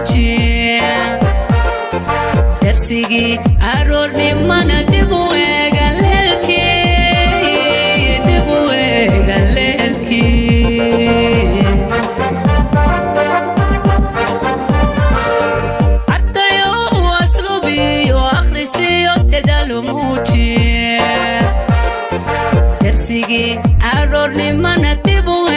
موجي درسيجي عرورني ما ندبوه قللكي دبوه قللكي حتى يوم واسلوبي واخرسي وتدالو موجي درسيجي عرورني ما ندبوه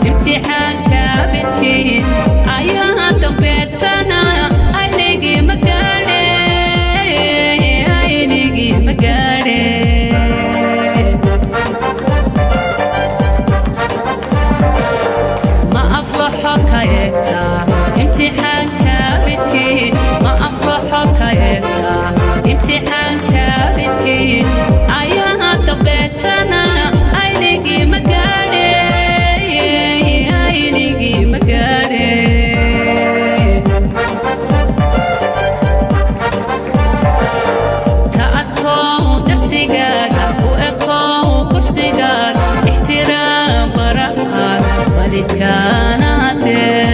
امتحان كابتين عيا دبيتنا عينيكي مقاري عينيكي مقاري ما أفلحك يكتا امتحان كابتين ما أفلحك يكتا امتحان كابتين عيا دبيتنا عينيكي مقاري كأكو درسيقاك وإكو كرسيقاك احترام براك والدكاناتع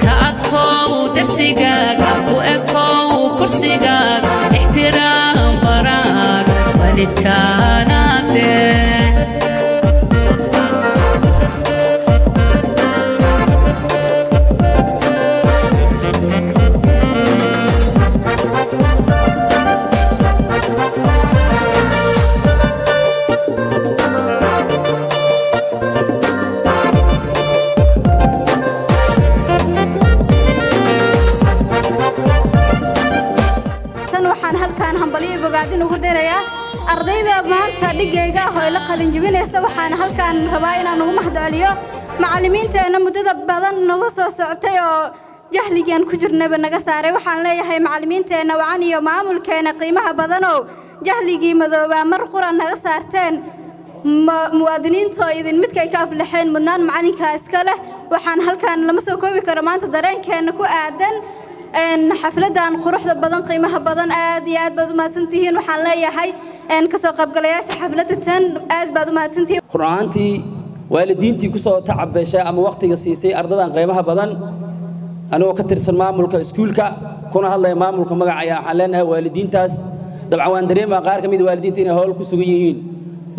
كأكو درسيقاك وإكو كرسيقاك احترام براك والدكاناتع ardayda maanta dhigayga ah oo la qalin jabinaysa waxaan halkaan rabaa inaan ugu mahadceliyo macallimiinteena muddada badan nagu soo socotay oo jahligan ku jirnaba naga saaray waxaan leeyahay macallimiinteena wacan iyo maamulkeena qiimaha badan oo jahligii madooba mar quran naga saarteen muwaadiniinta idin midkay ka aflaxeen mudnaan macalinka iska leh waxaan halkaan lama soo koobi karo maanta dareenkeena ku aadan xafladan quruxda badan qiimaha badan aad iyo aad baad u mahadsantihiin waxaan leeyahay kasoo qaybgalayaasha xafladatan aad baad u mahadsantihiin quraantii waalidiintii ku soo tacabashay ama waqtiga siisay ardadan qiimaha badan anoo ka tirsan maamulka iskuulka kuna hadlay maamulka magacaya waxaan leenahay waalidiintaas dabcan waan dareemaa qaar kamid waalidiinta inay howl ku sugan yihiin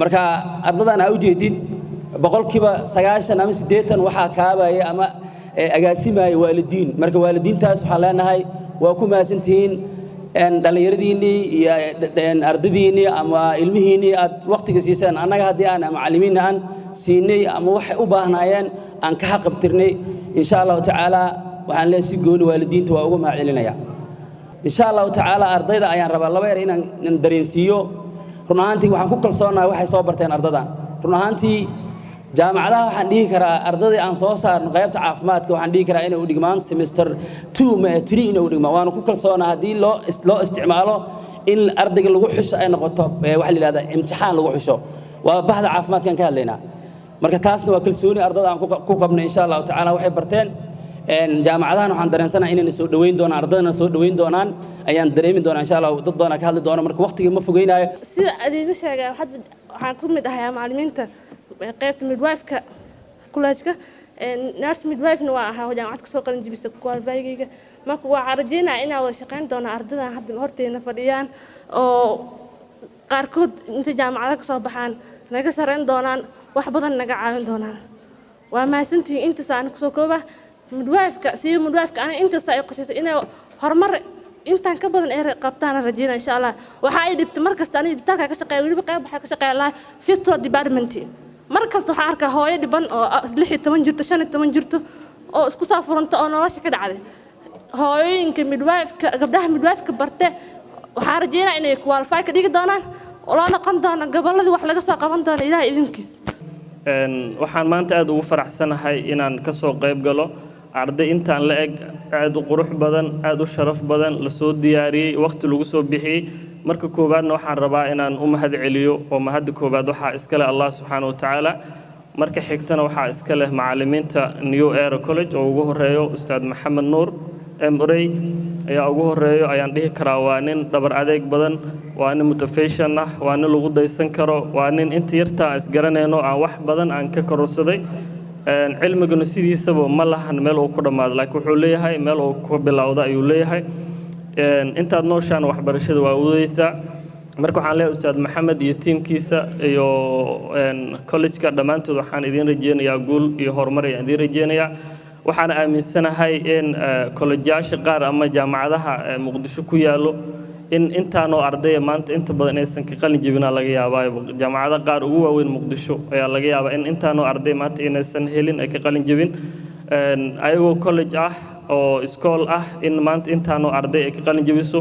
marka ardadan aa u jeedid boqolkiiba 90 ama 80 waxa kaabaya ama agaasimaay waalidiin marka waalidiintaas waxaan leenahay waa ku mahadsantihiin dhalinyaradiinii iyo ardaydiinii ama ilmihiinii aad waqtiga siiseen annaga haddii aan macallimiin aan siinay ama waxay u baahnaayeen aan ka xaqabtirnay insha allahu tacaala waxaan leeyahay si gooni waalidiinta waa ugu mahadcelinaya insha allahu tacaala ardayda ayaan rabaa laba yar inaan dareensiiyo run ahaantii waxaan ku kalsoonahay waxay soo barteen ardadan run ahaantii jaamacadaha waxaan dhihi karaa ardayda aan soo saarno qaybta caafimaadka waxaan dhihi karaa inay u dhigmaan semester 2 ma 3 inay u dhigmaan waan ku kalsoonahay hadii loo isticmaalo in ardayga lagu xusho ay noqoto waxa la yiraahdaa imtixaan lagu xusho waa bahda caafimaadkan ka hadlaynaa marka taasna waa kalsooni ardayda aan ku qabnay insha Allah tacaala waxay barteen jaamacadahan waxaan dareensanahay inay soo dhaweyn doonaan ardayna soo dhaweyn doonaan ayaan dareemi doonaa insha Allah dad badan ka hadli doona marka waqtiga ma fogeynayo sida adeega sheegay waxaan ku mid ahay macallimiinta qaybta midwife-ka college-ka nurse midwife-na waa ahaa jaamacad ka soo qalin jabisa qualify-gayga marka waa rajeynaa inaan wada shaqayn doono ardadan hadda horteena fadhiyaan oo qaarkood inta jaamacada ka soo baxaan naga sareyn doonaan wax badan naga caawin doonaan waa mahadsantihiin intaas aan kusoo kooba midwife-ka si midwife-ka aan intaas ay qosayso inay horumar intaan ka badan ee qabtaan rajeynaa insha Allah waxa ay dhibtay markasta aniga dhibtaanka ka shaqeeyo waliba qayb waxa ka shaqeeyaa fistula department markasta waxaan arkaa hooyo dhiban oo 16 jirto 15 jirto oo isku soo furanta oo nolosha ka dhacday hooyooyinka midwife-ka gabdhaha midwife-ka barte waxaan rajeynaa inay qualify ka dhigi doonaan oo la noqon doona goboladii wax laga soo qaban doono ilaahay idinkiis waxaan maanta aad ugu faraxsanahay inaan ka soo qayb galo arday intaan la eg aad u qurux badan aad u sharaf badan la soo diyaariyay waqti lagu soo bixiyay marka koobaadna waxaan rabaa inaan u mahad celiyo oo mahad koobaad waxa iska leh Allah subhanahu wa ta'ala marka xigtana waxaa iska leh macallimiinta New Era College oo ugu horeeyo Ustaad Maxamed Nuur Emrey ayaa ugu horeeyo ayaan dhihi karaa waa nin dhabar adeeg badan waa nin motivation ah waa nin lagu daysan karo waa nin inta yarta isgaranayno aan wax badan aan ka kororsaday cilmiguna sidiisaba ma lahan meel uu ku dhamaado laakiin wuxuu leeyahay meel uu ku bilowdo ayuu leeyahay intaad nooshaan waxbarashada waa wadaysaa marka waxaan leeyahay Ustaad Maxamed iyo teamkiisa iyo college-ka dhamaantood waxaan idin rajeynayaa guul iyo horumar ayaan idin rajeynayaa waxaan aaminsanahay in college-yaasha qaar ama jaamacadaha Muqdisho ku yaalo in intaanoo arday maanta inta badan aysan ka qalin jabina laga yaabaa jaamacadaha qaar ugu waaweyn Muqdisho ayaa laga yaabaa in intaanoo arday maanta inaysan helin ay ka qalin jabin ayagoo college ah oo iskool ah in maanta intaanoo arday ay ka qalin jabiso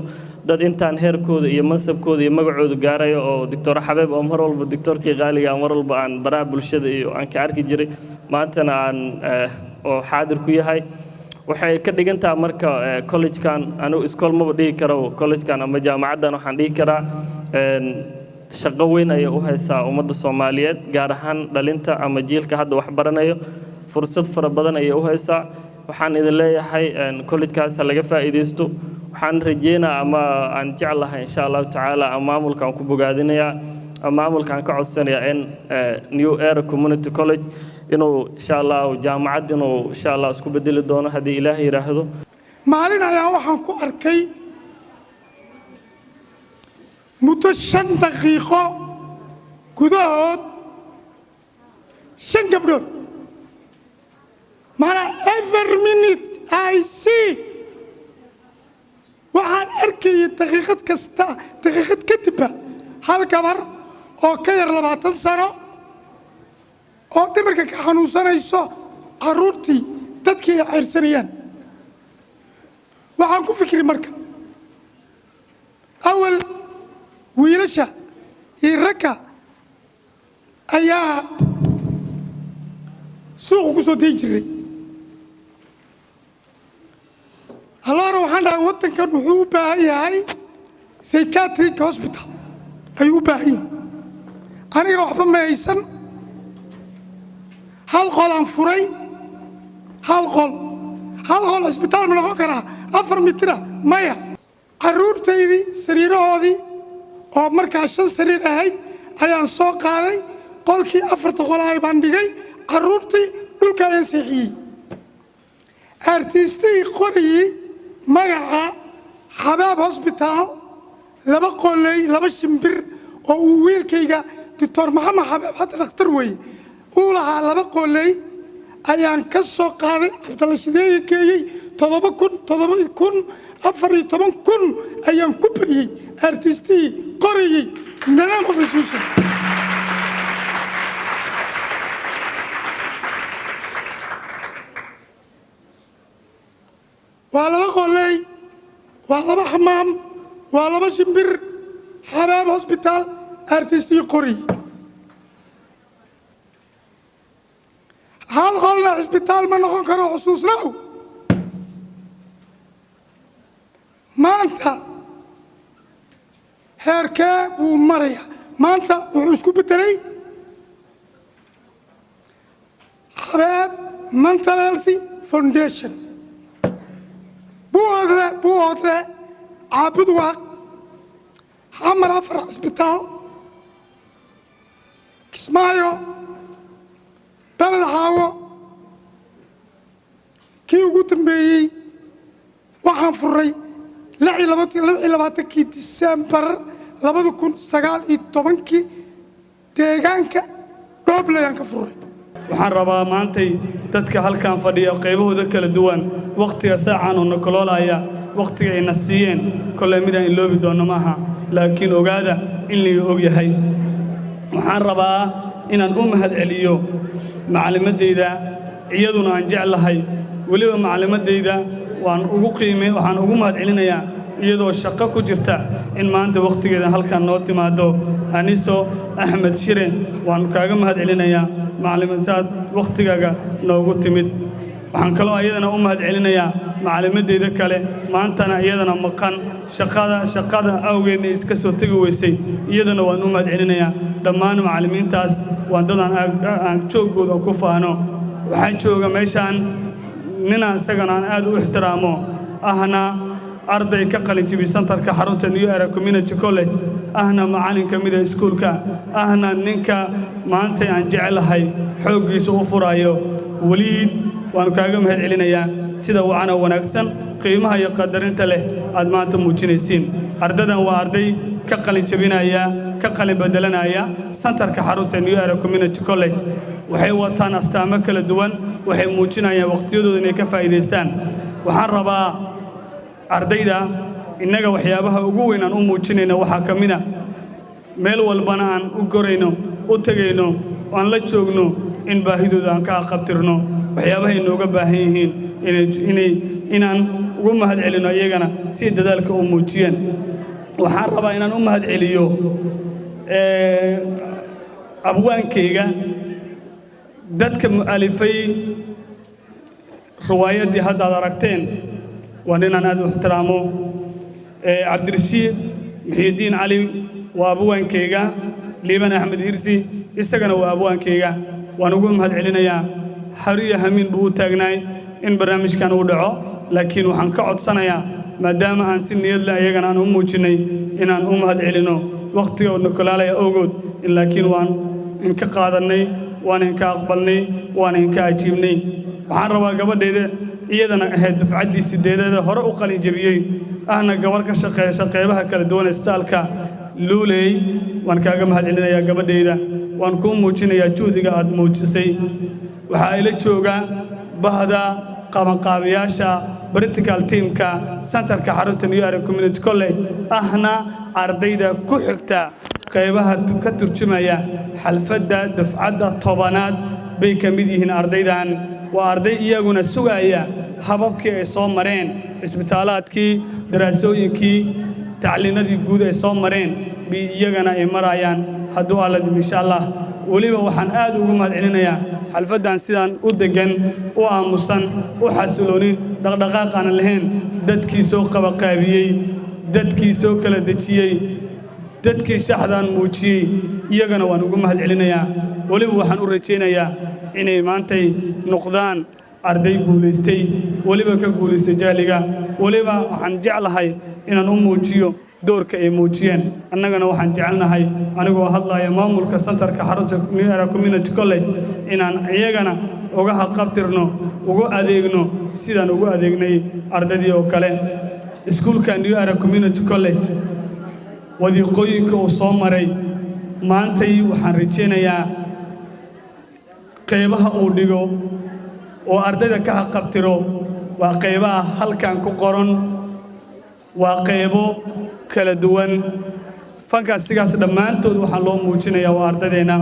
dad intaan heerkooda iyo mansabkooda iyo magacooda gaarayo oo Dr. Xabeeb oo mar walba doctorkii qaaliga mar walba aan baraha bulshada iyo aan ka arki jiray maantana aan oo xaadir ku yahay waxay ka dhigantaa marka college-kan anigu iskool ma dhigi karo college-kan ama jaamacadan waxaan dhigi karaa shaqo weyn ay u haysaa ummadda Soomaaliyeed gaar ahaan dhalinta ama jiilka hadda wax baranayo fursad fara badan ay u haysaa waxaan idin leeyahay college-kaas laga faa'iideysto waxaan rajeynaa ama aan jeclahay insha Allah taala maamulkan ku bogaadinayaa maamulkan ka codsanayaa in New Era Community College inuu insha Allah jaamacad inuu insha Allah isku bedeli doono hadii Ilaahay yiraahdo maalin ayaa waxaan ku arkay muddo 5 daqiiqo gudahood 5 gabdhood mana every minute I see waxaan arkay daqiiqad kasta daqiiqad kadib hal gabar oo ka yar 20 sano oo dhimirka ka xanuunsanayso caruurtii dadkii ay cirsanayaan waxaan ku fikri marka awal wiilasha iyo ragga ayaa suuqa ku soo deyn jiray halora waxaan dhahay waddankan wuxuu u baahan yahay psychiatric hospital ayuu u baahan yahay aniga waxba ma haysan hal qol aan furay hal qol isbitaal ma noqon karaa 4 mitir maya caruurtaydii sariirahoodii oo markaa 5 sariir ahayd ayaan soo qaaday qolkii 4 qol ay baan dhigay caruurtii dhulka ayaan seexiyey artistii qoriyey magaca Xabaab Hospital 2 qolay 2 shimbir oo uu wiilkayga Dr. Maxamed Xabaab hadda dhakhtar weeye uu lahaa 2 qolay ayaan ka soo qaaday Cabdalla Shideeye geeyey 7,000 ayaan ku bariyey artistii qoriyey nanaam official waa 2 qolay waa 2 xamaam waa 2 shimbir Xabaab Hospital artistii qoriyey hal qolna isbitaal ma noqon karo xusuusnaaw maanta heerkee wuu maraya maanta wuxuu isku bedelay Xabaab Mental Health Foundation buuhoodle caabud waaq xamar 4 isbitaal Kismaayo balad xaawo kii ugu dambeeyey waxaan furay 26 December 2019 deegaanka Dhooblayaan ka furay waxaan rabaa maantay dadka halkan fadhiya qaybahooda kala duwan waqtiga saacan oo nakoloolaya waqtiga ay nasiyeen kullee midaan iloobi doono maaha laakiin ogaada in la og yahay waxaan rabaa inaan u mahad celiyo macallimadeyda iyaduna aan jeclahay waliba macallimadeyda waxaan ugu mahad celinayaa iyadoo shaqo ku jirta in maanta waqtigeeda halkan noo timaado Aniso Axmed Shire waan kaaga mahad celinayaa macallimad waqtigaaga noogu timid waxaan kaloo iyadana u mahadcelinayaa macallimadeyda kale maantana iyadana maqan shaqada awgeedna iska soo tegi weysay iyadana waan u mahadcelinayaa dhammaan macallimiintaas waan dadaan aan joogooda ku faano waxaan jooga meeshaan ninaan isagana aan aad u ixtiraamo ahna arday ka qalin jibi santarka xarunta New Era Community College ahna macallin ka mid ah iskuulka ahna ninka maanta aan jecelahay xooggiisa u furayo waliid waan kaaga mahadcelinayaa sida waana wanaagsan qiimaha iyo qadarinta leh aad maanta muujinaysiin ardadan waa arday ka qalin jabinaya ka qalin bedelanaya santarka xarunta New Era Community College waxay wataan astaamo kala duwan waxay muujinayaan waqtiyadooda inay ka faa'iideystaan waxaan rabaa ardayda innaga waxyaabaha ugu weyn aan u muujinayna waxaa ka mid ah meel walbana aan u gorayno u tagayno aan la joogno in baahidooda aan ka qabtirno waxyaabaha inooga baahan yihiin inaan ugu mahadcelino iyagana si dadaalka u muujiyeen waxaan rabaa inaan u mahadceliyo abwaankayga dadka mu'alifay riwaayadii hadda aad aragteen waan inaan aad u ixtiraamo cabdirashiid muxiidiin cali waa abwaankayga liiban axmed hirsi isagana waa abwaankayga waan ugu mahadcelinayaa xariya hamiin buu u taagnaay in barnaamijkan uu dhaco laakiin waxaan ka codsanayaa maadaama aan si niyad leh ayagana aan u muujinay inaan u mahadcelino waqtiga oo nukulaalaya awgood laakiin waan inka qaadanay waan inka aqbalnay waan inka ajiibnay waxaan rabaa gabadheeda iyadana ahayd dufcaddii sideedeeda hore u qalin jabiyey ahna gabar ka shaqeysa qeybaha kala duwan istaalka luuley waan kaaga mahadcelinayaa gabadheeda waan kuu muujinayaa juhdiga aad muujisay waxaa ila jooga bahda qabanqaabiyaasha political teamka santarka xarunta New Era Community College ahna ardayda ku xigta qeybaha ka turjumaya xalfadda dufcadda tobanaad bay ka mid yihiin ardaydan waa arday iyaguna sugaya hababkii ay soo mareen isbitaalaadkii daraasooyinkii tacliinadii guud ay soo mareen bi iyagana ay marayaan hadduu alla insha Allah waliba waxaan aad ugu mahadcelinayaa xalfaddan sidaan u degan u aamusan u xasiloonin dhaqdhaqaaq aan lahayn dadkii soo qabaqaabiyey dadkii soo kala dejiyey dadkii shaxdaan muujiyey iyagana waan ugu mahadcelinayaa waliba waxaan u rajaynayaa inay maantay noqdaan arday guulaystay waliba ka guulaystay jahliga waliba waxaan jeclahay inaan u muujiyo doorka ay muujiyeen annagana waxaan jecelnahay anigoo hadlaya maamulka santarka xarunta New Era Community College inaan iyagana uga qabtirno ugu adeegno sidaan ugu adeegnay ardaydii oo kale iskuulka New Era Community College wadiiqooyinka uu soo maray maantay waxaan rajaynayaa qeybaha uu dhigo oo ardayda ka qabtiro waa qeybaha halkan ku qoran waa qeybo kala duwan fankaas sigaas dhammaantood waxaa loo muujinayaa waa ardadeena